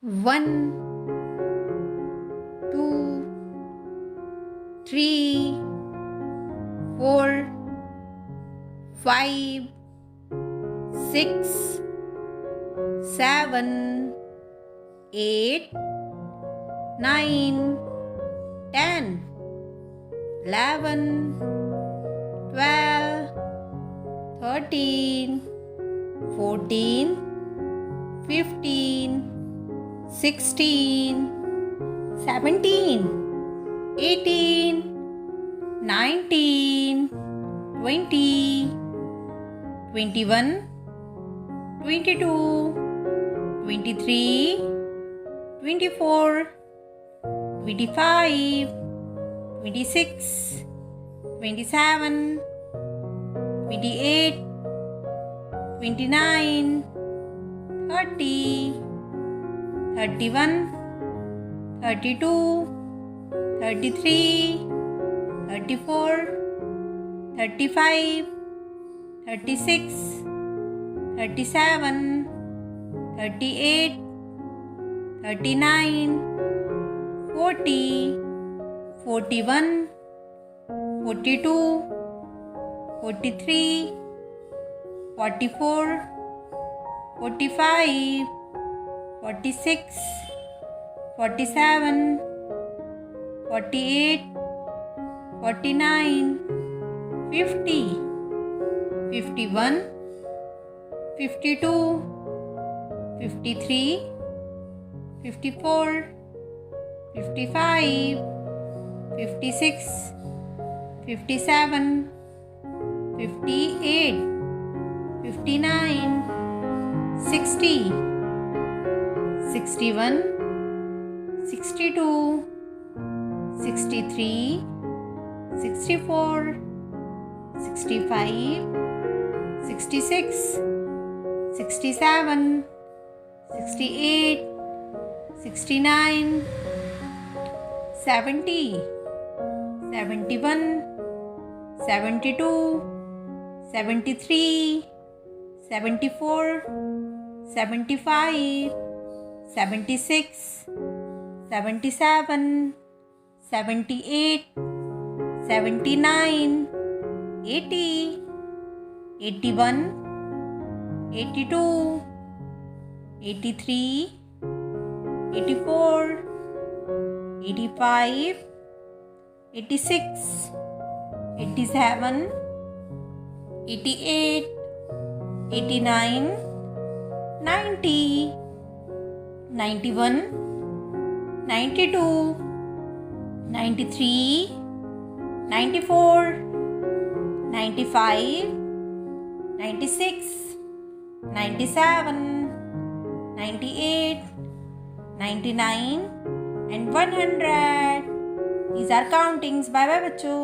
1, 2, 3, 4, 5, 6, 7, 8, 9, 10, 11, 12, 13, 14, 15, 16, 17, 18, 19, 20, 21, 22, 23, 24, 25, 26, 27, 28, 29, 30, 31, 32, 33, 34, 35, 36, 37, 38, 39, 40, 41, 42, 43, 44, 45, 46, 47, 48, 49, 50, 51, 52, 53, 54, 55, 56, 57, 58, 59, 60, 61, 62, 63, 64, 65, 66, 67, 68, 69, 70, 71, 72, 73, 74, 75, 76, 77, 78, 79, 80, 81, 82, 83, 84, 85, 86, 87, 88, 89, 90, 91, 92, 93, 94, 95, 96, 97, 98, 99 and 100. These are countings. Bye bye बच्चों.